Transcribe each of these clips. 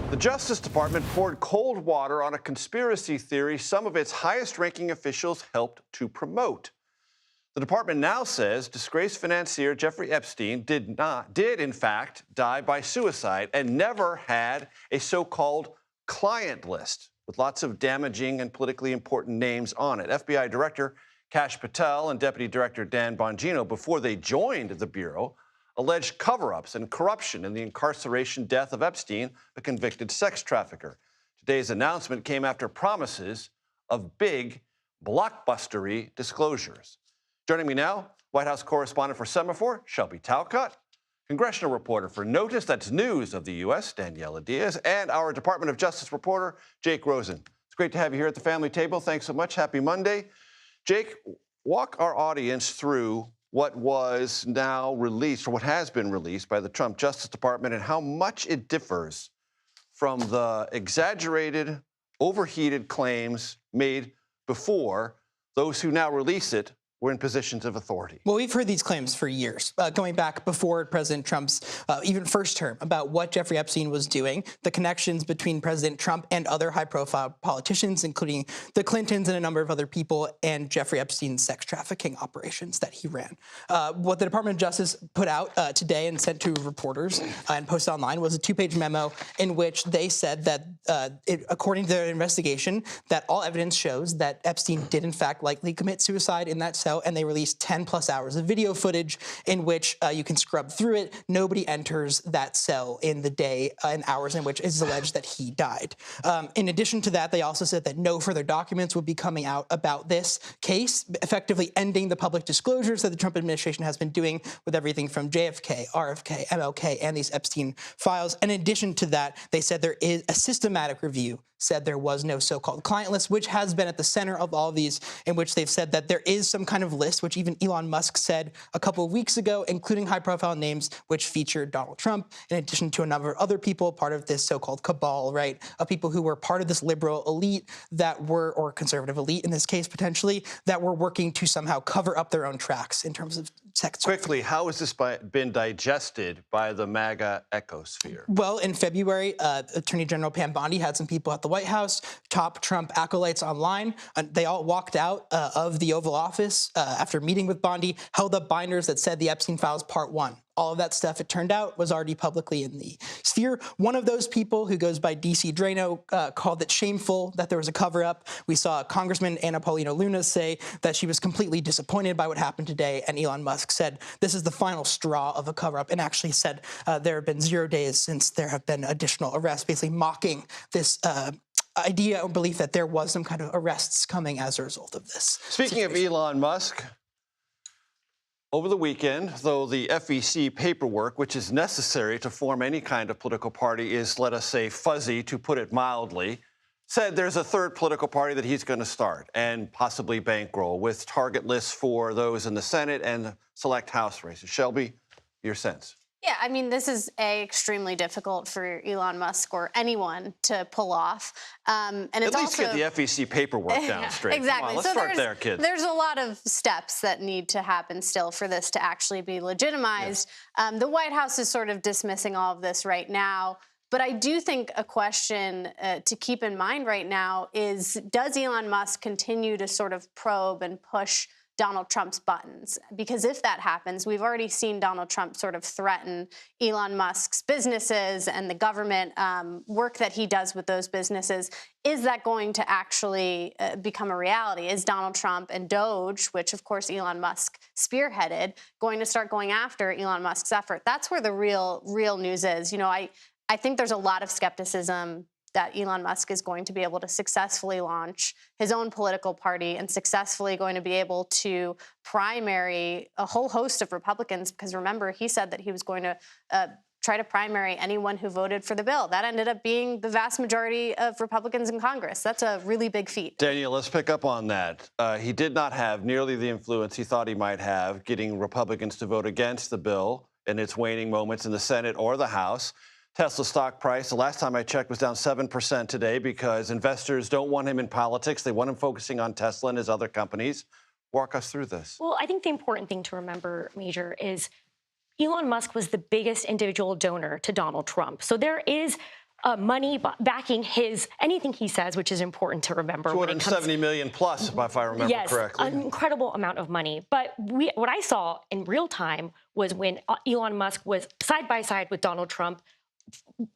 The Justice Department poured cold water on a conspiracy theory some of its highest-ranking officials helped to promote. The department now says disgraced financier Jeffrey Epstein did in fact die by suicide and never had a so-called client list with lots of damaging and politically important names on it. FBI Director Kash Patel and Deputy Director Dan Bongino, before they joined the Bureau, alleged cover-ups and corruption in the incarceration death of Epstein, a convicted sex trafficker. Today's announcement came after promises of big, blockbustery disclosures. Joining me now, White House correspondent for Semafor, Shelby Talcott, congressional reporter for NOTUS, that's News of the U.S., Daniella Diaz, and our Department of Justice reporter, Jake Rosen. It's great to have you here at the family table. Thanks so much. Happy Monday. Jake, walk our audience through what was now released, or what has been released by the Trump Justice Department, and how much it differs from the exaggerated, overheated claims made before those who now release it were in positions of authority. Well, we've heard these claims for years, going back before President Trump's even first term, about what Jeffrey Epstein was doing, the connections between President Trump and other high-profile politicians, including the Clintons and a number of other people, and Jeffrey Epstein's sex trafficking operations that he ran. What the Department of Justice put out today and sent to reporters and posted online was a two-page memo in which they said that, according to their investigation, that all evidence shows that Epstein did, in fact, likely commit suicide in that cell, and they released 10+ hours of video footage in which you can scrub through it. Nobody enters that cell in the day and hours in which it's alleged that he died. In addition to that, they also said that no further documents would be coming out about this case, effectively ending the public disclosures that the Trump administration has been doing with everything from JFK, RFK, MLK, and these Epstein files. In addition to that, they said there is a systematic review, said there was no so-called client list, which has been at the center of all these, in which they've said that there is some kind of list, which even Elon Musk said a couple of weeks ago, including high-profile names, which featured Donald Trump, in addition to a number of other people, part of this so-called cabal, right, of people who were part of this liberal elite that were, or conservative elite in this case, potentially, that were working to somehow cover up their own tracks in terms of sex. Quickly, how has this been digested by the MAGA ecosphere? Well, in February, Attorney General Pam Bondi had some people at the White House, top Trump acolytes online. They all walked out of the Oval Office after meeting with Bondi, held up binders that said the Epstein Files Part 1. All of that stuff, it turned out, was already publicly in the sphere. One of those people, who goes by DC Drano, called it shameful that there was a cover-up. We saw Congressman Anna Paulina Luna say that she was completely disappointed by what happened today, and Elon Musk said this is the final straw of a cover-up, and actually said there have been 0 days since there have been additional arrests, basically mocking this idea or belief that there was some kind of arrests coming as a result of this. Speaking of Elon Musk, over the weekend, though the FEC paperwork, which is necessary to form any kind of political party, is, let us say, fuzzy, to put it mildly, said there's a third political party that he's going to start and possibly bankroll with target lists for those in the Senate and select House races. Shelby, your sense? Yeah, I mean, this is extremely difficult for Elon Musk or anyone to pull off. And it's at least also, get the FEC paperwork down straight. Exactly. Come on, let's start there, kids. There's a lot of steps that need to happen still for this to actually be legitimized. Yes. The White House is sort of dismissing all of this right now. But I do think a question to keep in mind right now is, does Elon Musk continue to sort of probe and push Donald Trump's buttons? Because if that happens, we've already seen Donald Trump sort of threaten Elon Musk's businesses and the government work that he does with those businesses. Is that going to actually become a reality? Is Donald Trump and DOJ, which of course Elon Musk spearheaded, going to start going after Elon Musk's effort? That's where the real news is. You know, I think there's a lot of skepticism that Elon Musk is going to be able to successfully launch his own political party and successfully going to be able to primary a whole host of Republicans, because remember, he said that he was going to try to primary anyone who voted for the bill. That ended up being the vast majority of Republicans in Congress. That's a really big feat. Daniel, let's pick up on that. He did not have nearly the influence he thought he might have, getting Republicans to vote against the bill in its waning moments in the Senate or the House. Tesla stock price, the last time I checked, was down 7% today because investors don't want him in politics. They want him focusing on Tesla and his other companies. Walk us through this. Well, I think the important thing to remember, Major, is Elon Musk was the biggest individual donor to Donald Trump. So there is money backing anything he says, which is important to remember. 270 million plus, if I remember correctly. Yes, an incredible amount of money. But what I saw in real time was when Elon Musk was side by side with Donald Trump,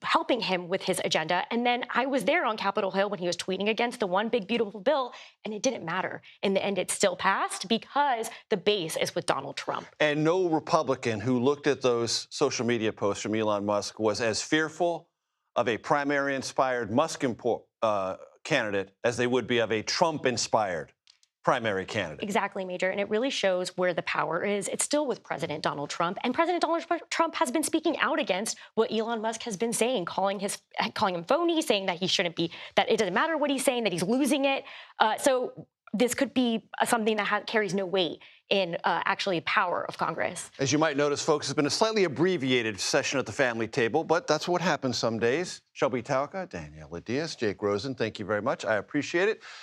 helping him with his agenda. And then I was there on Capitol Hill when he was tweeting against the one big, beautiful bill, and it didn't matter. In the end, it still passed because the base is with Donald Trump. And no Republican who looked at those social media posts from Elon Musk was as fearful of a primary-inspired Musk candidate as they would be of a Trump-inspired primary candidate. Exactly, Major. And it really shows where the power is. It's still with President Donald Trump. And President Donald Trump has been speaking out against what Elon Musk has been saying, calling him phony, saying that he shouldn't be, that it doesn't matter what he's saying, that he's losing it. So this could be something that carries no weight in actually power of Congress. As you might notice, folks, it's been a slightly abbreviated session at the family table, but that's what happens some days. Shelby Talcott, Daniella Diaz, Jake Rosen, thank you very much. I appreciate it.